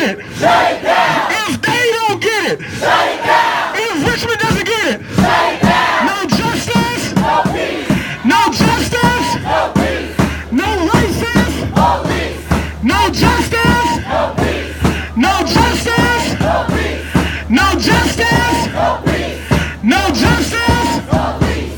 get it, shake down. If they don't get it, shake down. If Richmond doesn't get it, shake down. No justice, no peace. No justice, no peace. No racist, police. No justice, no peace. No justice, no peace. No justice, no peace. No justice, no peace.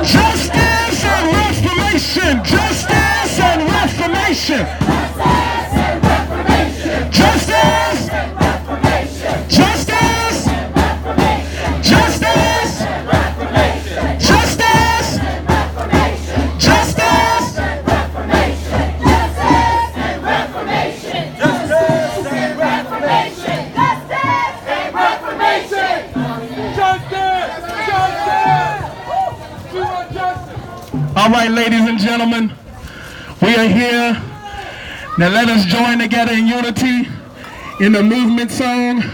Justice and reformation. Justice and reformation. Justice and reformation. Justice and reformation. Justice and reformation. Justice and reformation. Justice and reformation. Justice and reformation. Justice and reformation. Justice and reformation. Justice and reformation. All right, ladies and gentlemen, we are here. Now let us join together in unity in the movement song.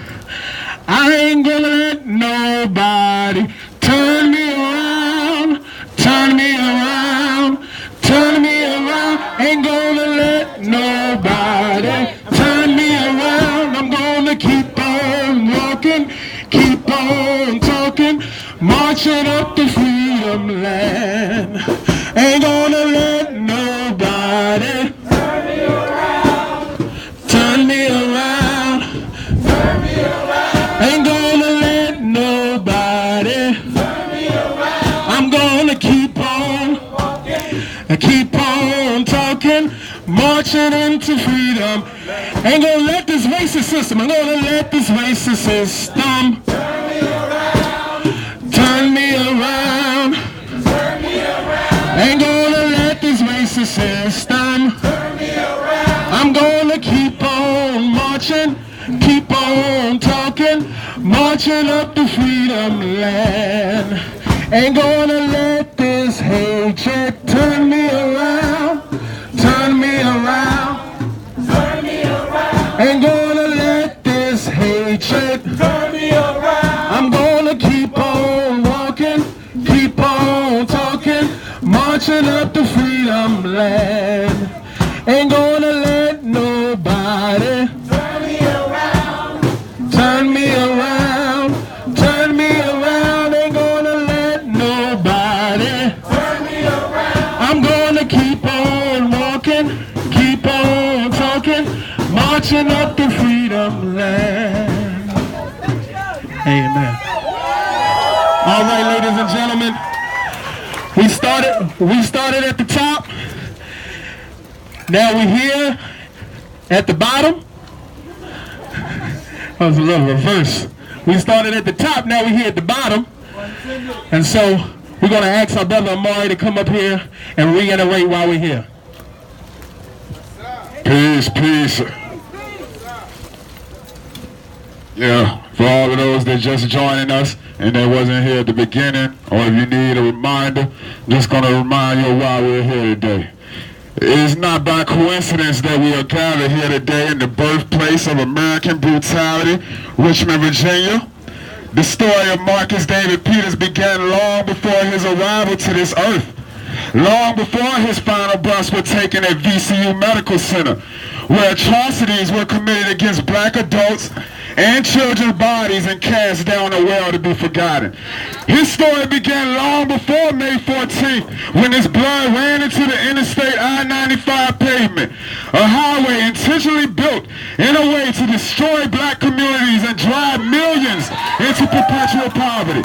I ain't gonna let nobody turn me around, turn me around, turn me around. Ain't gonna let nobody turn me around. I'm gonna keep on walking, keep on talking, marching up the freedom land. Ain't gonna let nobody turn me around, turn me around, turn me around. Ain't gonna let nobody turn me around. I'm gonna keep on walking, keep on talking, marching into freedom. Ain't gonna let this racist system, I'm gonna let this racist system turn me around, turn me around. Ain't gonna let this racist system turn me around. I'm gonna keep on marching, keep on talking, marching up the freedom land. Ain't gonna let this hatred turn me around, turn me around, turn me around. Ain't gonna let this hatred turn me around. I'm gonna keep on walking, keep on talking, marching up the freedom land. Ain't gonna let nobody turn me around, turn me around, turn me around. Ain't gonna let nobody turn me around. I'm gonna keep on walking, keep on talking, marching up the freedom land. Amen. All right, ladies and gentlemen. We started at the top. Now we're here at the bottom. That was a little reverse. We started at the top, now we're here at the bottom. And so we're going to ask our brother Omari to come up here and reiterate why we're here. Peace, peace. Yeah, for all of those that just joining us and that wasn't here at the beginning, or if you need a reminder, I'm just going to remind you why we're here today. It is not by coincidence that we are gathered here today in the birthplace of American brutality, Richmond, Virginia. The story of Marcus David Peters began long before his arrival to this earth, long before his final breaths were taken at VCU Medical Center, where atrocities were committed against black adults and children's bodies and cast down a well to be forgotten. His story began long before May 14th, when his blood ran into the interstate I-95 pavement, a highway intentionally built in a way to destroy black communities and drive millions into perpetual poverty.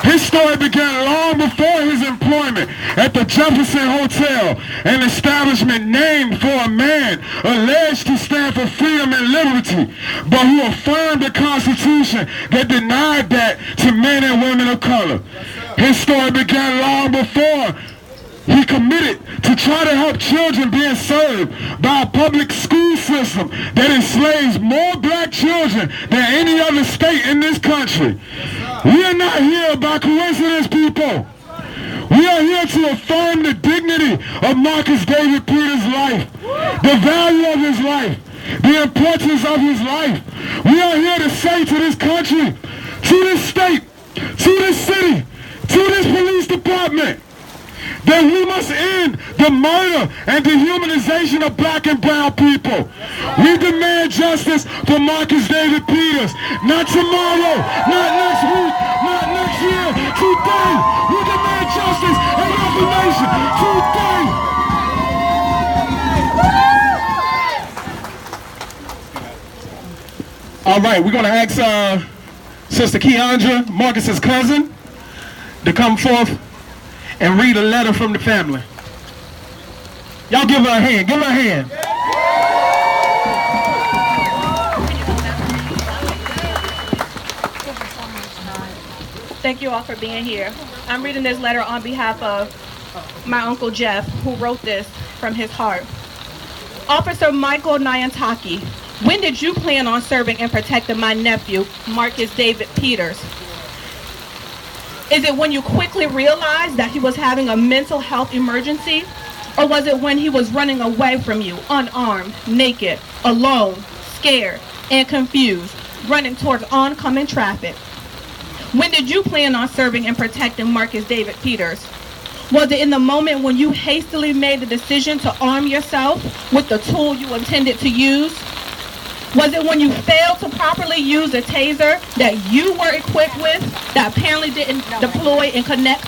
His story began long before his employment at the Jefferson Hotel, an establishment named for a man alleged to stand for freedom and liberty, but who affirmed a constitution that denied that to men and women of color. His story began long before he committed to try to help children being served by a public school system that enslaves more black children than any other state in this country. We are not here by coincidence, people. We are here to affirm the dignity of Marcus David Peters' life, the value of his life, the importance of his life. We are here to say to this country, to this state, to this city, to this police department, that we must end the murder and dehumanization of black and brown people. We demand justice. justice for Marcus David Peters. Not tomorrow, not next week, not next year. Today, we demand justice and reformation. Today. All right, we're going to ask Sister KyOndra, Marcus's cousin, to come forth and read a letter from the family. Y'all give her a hand. Give her a hand. Thank you all for being here. I'm reading this letter on behalf of my Uncle Jeff, who wrote this from his heart. Officer Michael Nyantaki, when did you plan on serving and protecting my nephew, Marcus David Peters? Is it when you quickly realized that he was having a mental health emergency? Or was it when he was running away from you, unarmed, naked, alone, scared, and confused, running towards oncoming traffic? When did you plan on serving and protecting Marcus David Peters? Was it in the moment when you hastily made the decision to arm yourself with the tool you intended to use? Was it when you failed to properly use a taser that you were equipped with that apparently didn't deploy and connect?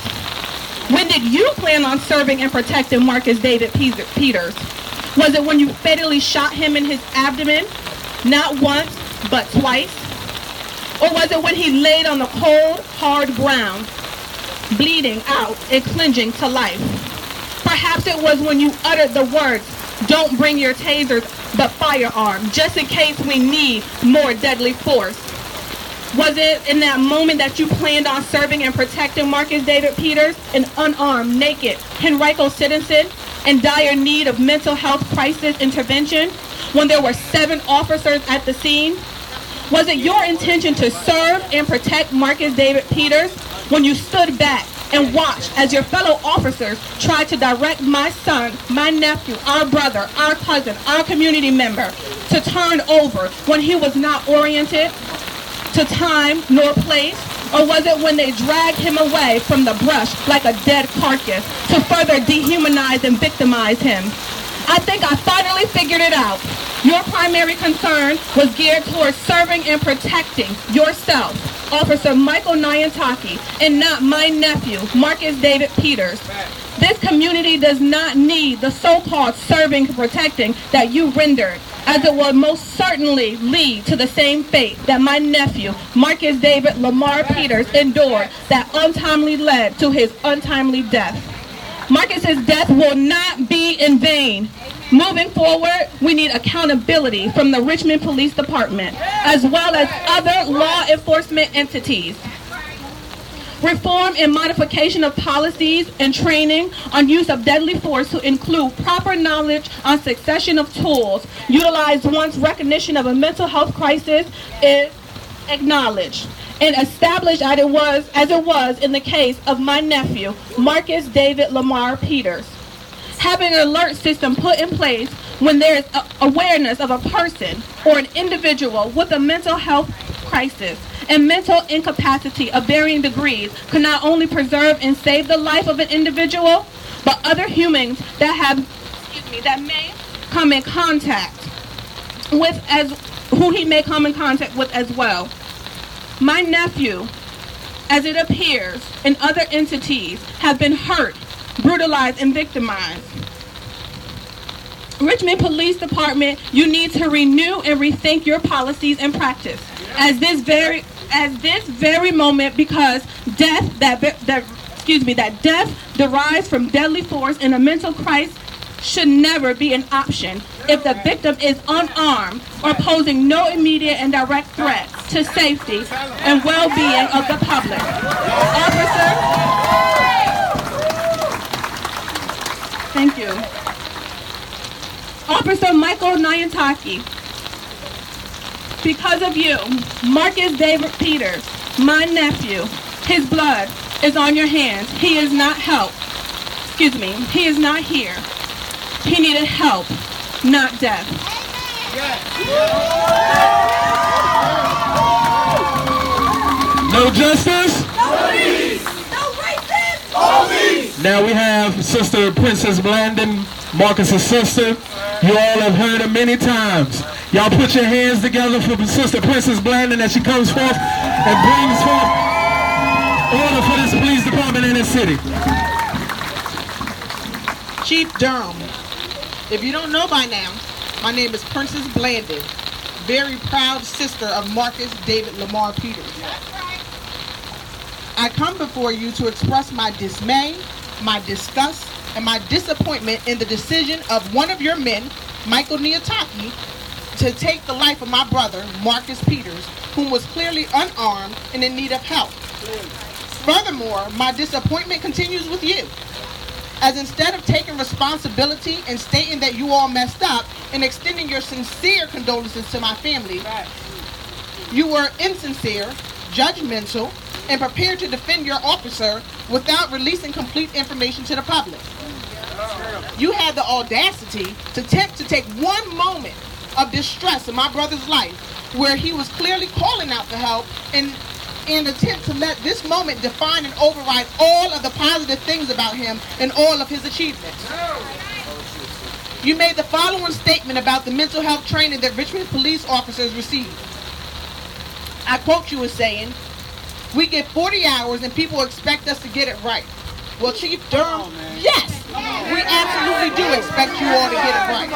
When did you plan on serving and protecting Marcus David Peters? Was it when you fatally shot him in his abdomen, not once, but twice? Or was it when he laid on the cold, hard ground, bleeding out and clinging to life? Perhaps it was when you uttered the words, "Don't bring your tasers, but firearm, just in case we need more deadly force." Was it in that moment that you planned on serving and protecting Marcus David Peters, an unarmed, naked Henrico citizen in dire need of mental health crisis intervention, when there were 7 officers at the scene? Was it your intention to serve and protect Marcus David Peters when you stood back and watched as your fellow officers tried to direct my son, my nephew, our brother, our cousin, our community member to turn over when he was not oriented to time nor place? Or was it when they dragged him away from the brush like a dead carcass to further dehumanize and victimize him? I think I finally figured it out. Your primary concern was geared towards serving and protecting yourself, Officer Michael Nyantaki, and not my nephew, Marcus David Peters. This community does not need the so-called serving and protecting that you rendered, as it will most certainly lead to the same fate that my nephew, Marcus David Lamar Peters, endured that untimely led to his untimely death. Marcus's death will not be in vain. Moving forward, we need accountability from the Richmond Police Department, as well as other law enforcement entities. Reform and modification of policies and training on use of deadly force to include proper knowledge on succession of tools utilized once recognition of a mental health crisis is acknowledged and established as it was in the case of my nephew, Marcus David Lamar Peters. Having an alert system put in place when there is awareness of a person or an individual with a mental health crisis and mental incapacity of varying degrees can not only preserve and save the life of an individual, but other humans that may come in contact with who he may come in contact with as well. My nephew, as it appears, and other entities have been hurt, brutalized, and victimized. Richmond Police Department, you need to renew and rethink your policies and practice as this very moment, because death derives from deadly force in a mental crisis should never be an option if the victim is unarmed or posing no immediate and direct threat to safety and well-being of the public. Thank you. Officer Michael Nyantaki, because of you, Marcus David Peters, my nephew, his blood is on your hands. He is not he is not here. He needed help, not death. No justice? No peace! No racism! Now we have Sister Princess Blandon, Marcus's sister, You all have heard it many times. Y'all put your hands together for Sister Princess Blandon as she comes forth and brings forth order for this police department in this city. Chief Durham, if you don't know by now, my name is Princess Blandon, very proud sister of Marcus David Lamar Peters. I come before you to express my dismay, my disgust, and my disappointment in the decision of one of your men, Michael Niataki, to take the life of my brother, Marcus Peters, whom was clearly unarmed and in need of help. Furthermore, my disappointment continues with you, as instead of taking responsibility and stating that you all messed up and extending your sincere condolences to my family, you were insincere, judgmental, and prepared to defend your officer without releasing complete information to the public. You had the audacity to attempt to take one moment of distress in my brother's life where he was clearly calling out for help and attempt to let this moment define and override all of the positive things about him and all of his achievements. You made the following statement about the mental health training that Richmond police officers receive. I quote you as saying, "We get 40 hours and people expect us to get it right." Well, Chief Durham, yes, we absolutely do expect you all to get it right.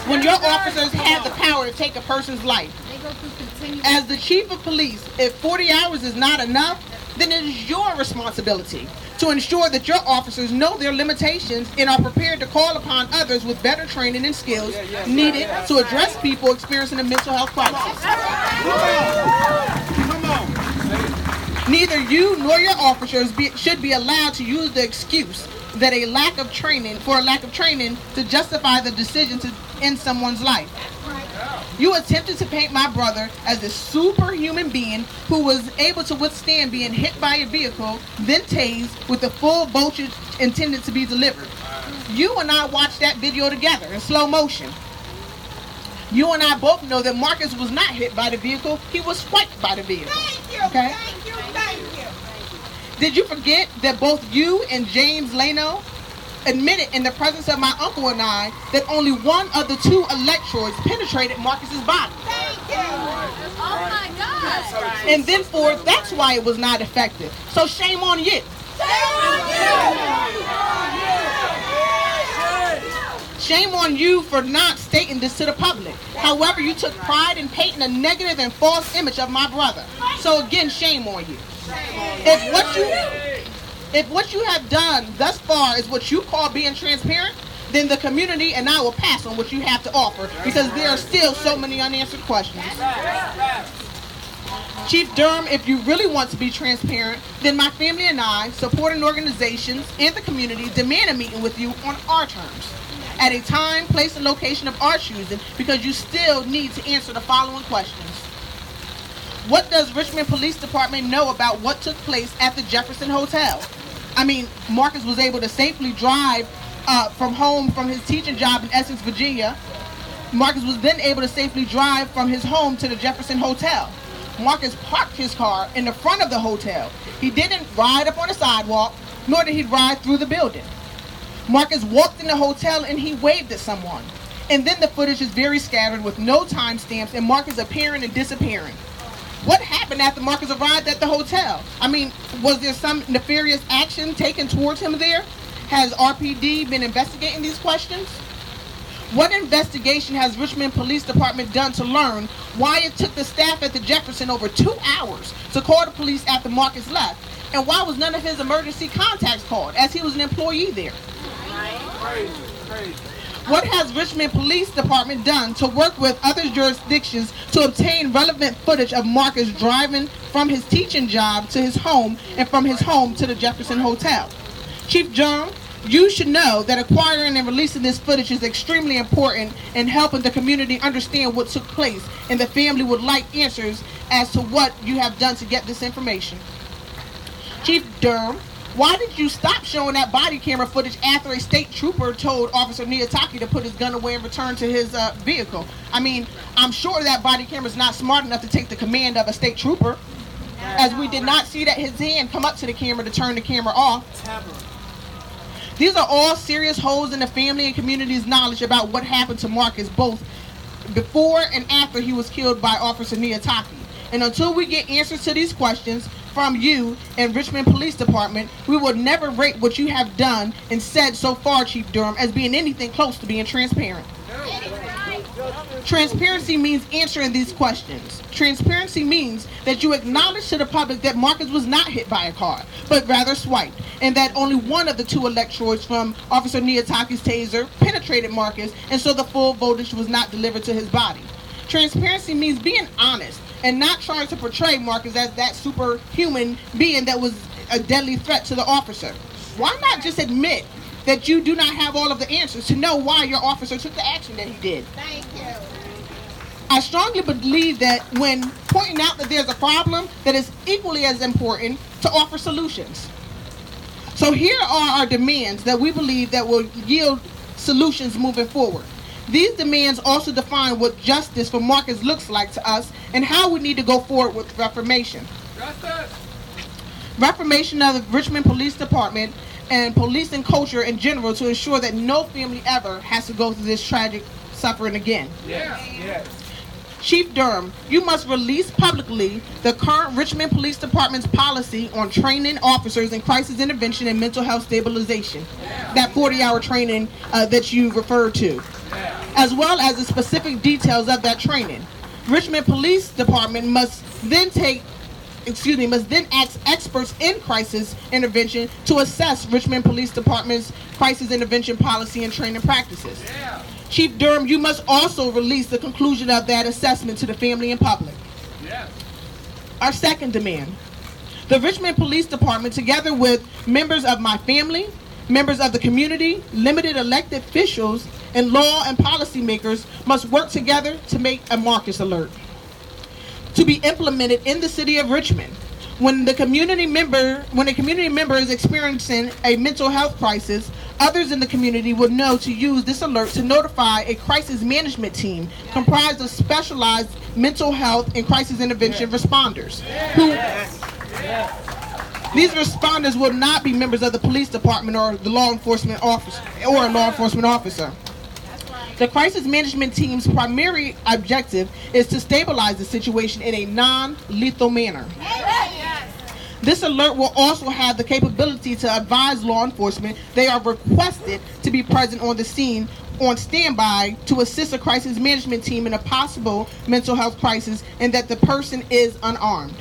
When your officers have the power to take a person's life. As the chief of police, if 40 hours is not enough, then it is your responsibility to ensure that your officers know their limitations and are prepared to call upon others with better training and skills needed to address people experiencing a mental health crisis. Neither you nor your officers should be allowed to use the excuse that a lack of training to justify the decision to end someone's life. You attempted to paint my brother as a superhuman being who was able to withstand being hit by a vehicle, then tased with the full voltage intended to be delivered. You and I watched that video together in slow motion. You and I both know that Marcus was not hit by the vehicle, he was swiped by the vehicle. Thank you, okay? thank you, thank you. Did you forget that both you and James Leno admitted in the presence of my uncle and I that only one of the two electrodes penetrated Marcus's body? Thank you. Oh my God. And then that's why it was not effective. So shame on you. Shame on you for not stating this to the public. However, you took pride in painting a negative and false image of my brother. So again, shame on you. If what you have done thus far is what you call being transparent, then the community and I will pass on what you have to offer because there are still so many unanswered questions. Chief Durham, if you really want to be transparent, then my family and I, supporting organizations and the community, demand a meeting with you on our terms, at a time, place, and location of our choosing, because you still need to answer the following questions. What does Richmond Police Department know about what took place at the Jefferson Hotel? I mean, Marcus was able to safely drive from his teaching job in Essex, Virginia. Marcus was then able to safely drive from his home to the Jefferson Hotel. Marcus parked his car in the front of the hotel. He didn't ride up on the sidewalk, nor did he ride through the building. Marcus walked in the hotel and he waved at someone. And then the footage is very scattered with no timestamps and Marcus appearing and disappearing. What happened after Marcus arrived at the hotel? I mean, was there some nefarious action taken towards him there? Has RPD been investigating these questions? What investigation has Richmond Police Department done to learn why it took the staff at the Jefferson over 2 hours to call the police after Marcus left? And why was none of his emergency contacts called, as he was an employee there? What has Richmond Police Department done to work with other jurisdictions to obtain relevant footage of Marcus driving from his teaching job to his home and from his home to the Jefferson Hotel? Chief John, you should know that acquiring and releasing this footage is extremely important in helping the community understand what took place, and the family would like answers as to what you have done to get this information. Chief Durham, why did you stop showing that body camera footage after a state trooper told Officer Niataki to put his gun away and return to his vehicle? I mean, I'm sure that body camera is not smart enough to take the command of a state trooper, as we did not see that his hand come up to the camera to turn the camera off. These are all serious holes in the family and community's knowledge about what happened to Marcus both before and after he was killed by Officer Niyataki. And until we get answers to these questions from you and Richmond Police Department, we will never rate what you have done and said so far, Chief Durham, as being anything close to being transparent. Transparency means answering these questions. Transparency means that you acknowledge to the public that Marcus was not hit by a car, but rather swiped, and that only one of the two electrodes from Officer Niyataki's taser penetrated Marcus, and so the full voltage was not delivered to his body. Transparency means being honest and not trying to portray Marcus as that superhuman being that was a deadly threat to the officer. Why not just admit that you do not have all of the answers to know why your officer took the action that he did? Thank you. I strongly believe that when pointing out that there's a problem, that it's equally as important to offer solutions. So here are our demands that we believe that will yield solutions moving forward. These demands also define what justice for Marcus looks like to us and how we need to go forward with reformation. Justice. Reformation of the Richmond Police Department and policing culture in general to ensure that no family ever has to go through this tragic suffering again. Yes. Chief Durham, you must release publicly the current Richmond Police Department's policy on training officers in crisis intervention and mental health stabilization, that 40-hour training that you referred to, as well as the specific details of that training. Richmond Police Department must then ask experts in crisis intervention to assess Richmond Police Department's crisis intervention policy and training practices. Chief Durham, you must also release the conclusion of that assessment to the family and public. Our second demand, the Richmond Police Department, together with members of my family, members of the community, limited elected officials, and law and policy makers must work together to make a Marcus alert to be implemented in the city of Richmond. When a community member is experiencing a mental health crisis, others in the community will know to use this alert to notify a crisis management team comprised of specialized mental health and crisis intervention responders. These responders will not be members of the police department or the law enforcement officer or a law enforcement officer. The crisis management team's primary objective is to stabilize the situation in a non-lethal manner. This alert will also have the capability to advise law enforcement they are requested to be present on the scene on standby to assist a crisis management team in a possible mental health crisis and that the person is unarmed.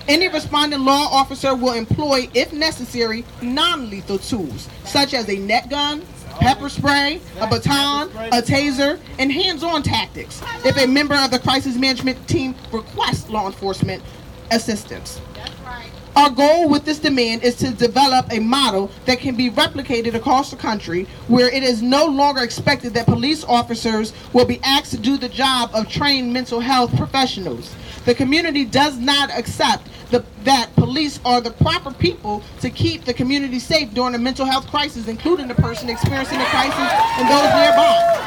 Any responding law officer will employ, if necessary, non-lethal tools such as a net gun, pepper spray, a baton, a taser, and hands-on tactics if a member of the crisis management team requests law enforcement assistance. Our goal with this demand is to develop a model that can be replicated across the country where it is no longer expected that police officers will be asked to do the job of trained mental health professionals. The community does not accept that police are the proper people to keep the community safe during a mental health crisis, including the person experiencing the crisis and those nearby.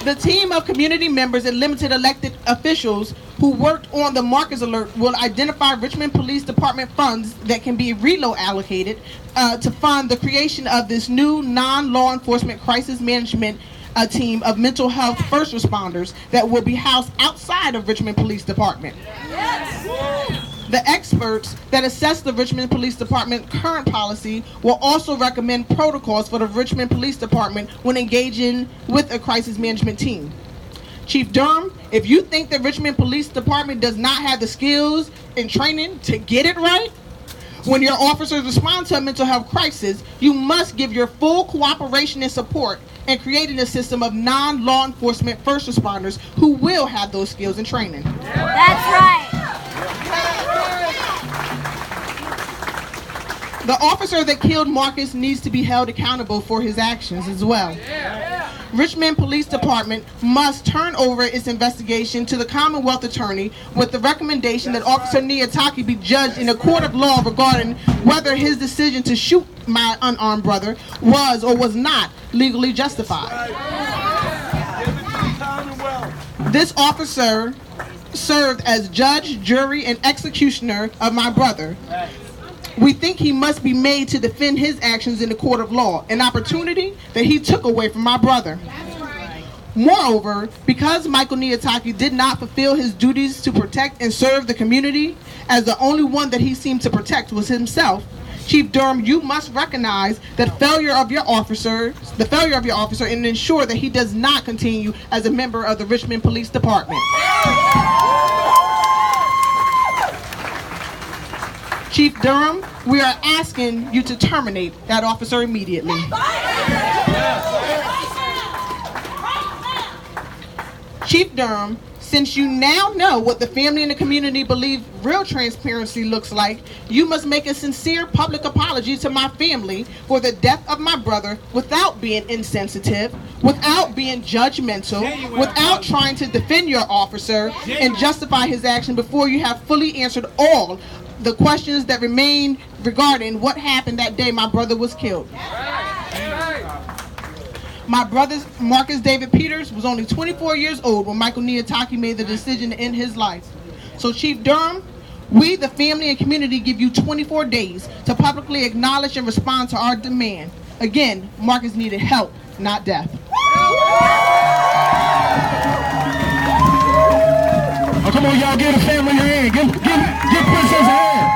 The team of community members and limited elected officials who worked on the Marcus alert will identify Richmond Police Department funds that can be allocated to fund the creation of this new non-law enforcement crisis management team of mental health first responders that will be housed outside of Richmond Police Department. The experts that assess the Richmond Police Department current policy will also recommend protocols for the Richmond Police Department when engaging with a crisis management team. Chief Durham, if you think the Richmond Police Department does not have the skills and training to get it right, when your officers respond to a mental health crisis, you must give your full cooperation and support in creating a system of non-law enforcement first responders who will have those skills and training. That's right. The officer that killed Marcus needs to be held accountable for his actions as well. Richmond Police Department must turn over its investigation to the Commonwealth Attorney with the recommendation that Officer Niyataki be judged in a court of law regarding whether his decision to shoot my unarmed brother was or was not legally justified. This officer served as judge, jury, and executioner of my brother. We think he must be made to defend his actions in the court of law, an opportunity that he took away from my brother. Moreover, because Michael Niataki did not fulfill his duties to protect and serve the community, as the only one that he seemed to protect was himself, Chief Durham, you must recognize the failure of your officer and ensure that he does not continue as a member of the Richmond Police Department. Chief Durham, we are asking you to terminate that officer immediately. Chief Durham, since you now know what the family and the community believe real transparency looks like, you must make a sincere public apology to my family for the death of my brother without being insensitive, without being judgmental, without trying to defend your officer and justify his action before you have fully answered all the questions that remain regarding what happened that day my brother was killed. My brother, Marcus David Peters, was only 24 years old when Michael Niataki made the decision to end his life. So Chief Durham, we, the family and community, give you 24 days to publicly acknowledge and respond to our demand. Again, Marcus needed help, not death. Oh, come on, y'all, give the family a hand. Give Princess a hand.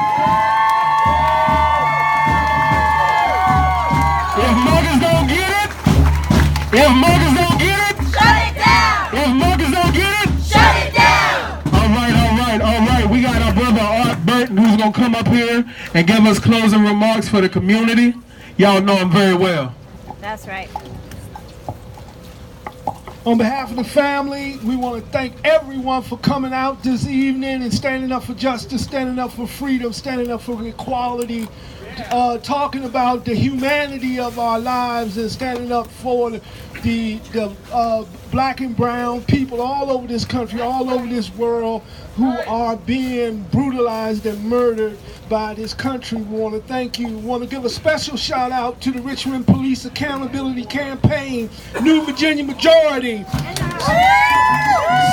If Marcus don't get it, shut it down. If Marcus don't get it, shut it down. All right. We got our brother Art Burton, who's gonna come up here and give us closing remarks for the community. Y'all know him very well. That's right. On behalf of the family, we want to thank everyone for coming out this evening and standing up for justice, standing up for freedom, standing up for equality, talking about the humanity of our lives and standing up for the black and brown people all over this country, all over this world who are being brutalized and murdered by this country. We want to thank you. We want to give a special shout out to the Richmond Police Accountability Campaign, New Virginia Majority,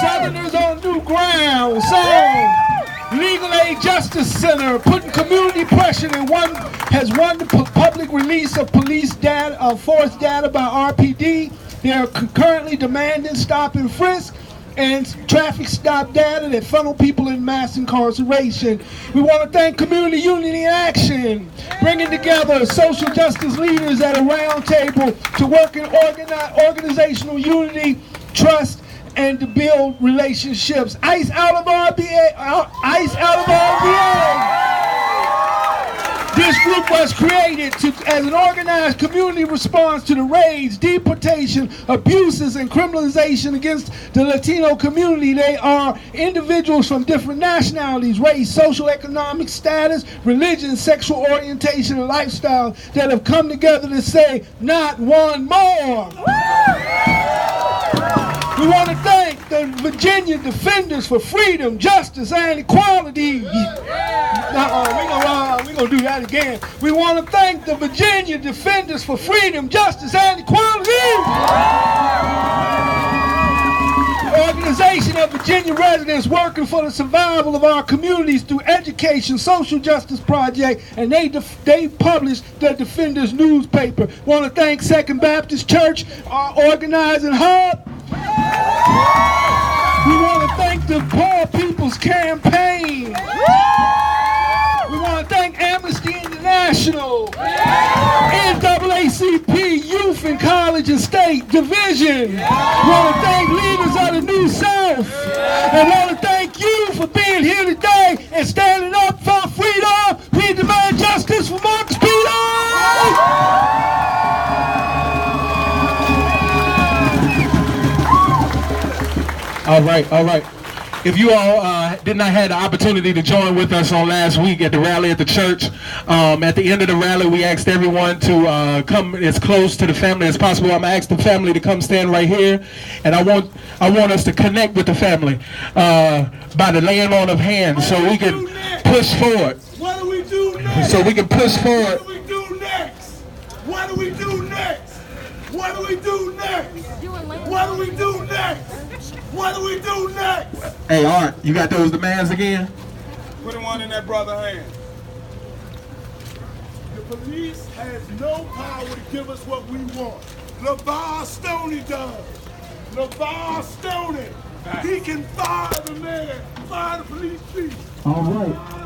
Southerners on New Ground, song, Legal Aid Justice Center, putting community pressure and has won the public release of police data, force data by RPD. They are currently demanding stop and frisk and traffic stop data that funnel people in mass incarceration. We want to thank Community Unity in Action, bringing together social justice leaders at a round table to work in organizational unity, trust, and to build relationships. ICE out of RBA. ICE out of RBA. This group was created as an organized community response to the raids, deportation, abuses, and criminalization against the Latino community. They are individuals from different nationalities, race, social economic status, religion, sexual orientation, and lifestyle that have come together to say, not one more. We want to thank the Virginia Defenders for Freedom, Justice, and Equality. We're going to do that again. We want to thank the Virginia Defenders for Freedom, Justice, and Equality. Organization of Virginia residents working for the survival of our communities through education, social justice project, and they published the Defenders newspaper. Want to thank Second Baptist Church, our organizing hub. We want to thank the Poor People's Campaign. We want to thank Amnesty International, NAACP, Youth in College and State Division. We want to thank leaders of the New South. And want to thank you for being here today and standing up for freedom. We demand justice for Marcus Peters. All right. If you all did not have the opportunity to join with us on last week at the rally at the church, at the end of the rally, we asked everyone to come as close to the family as possible. I'm going to ask the family to come stand right here, and I want us to connect with the family by the laying on of hands, so we can push forward. What do we do next? So we can push forward. What do we do next? What do we do next? What do we do next? What do we do next? What do we do next? Hey, Art, you got those demands again? Put them on in that brother's hand. The police has no power to give us what we want. LeVar Stoney does. LeVar Stoney. He can fire the man, fire the police chief. All right.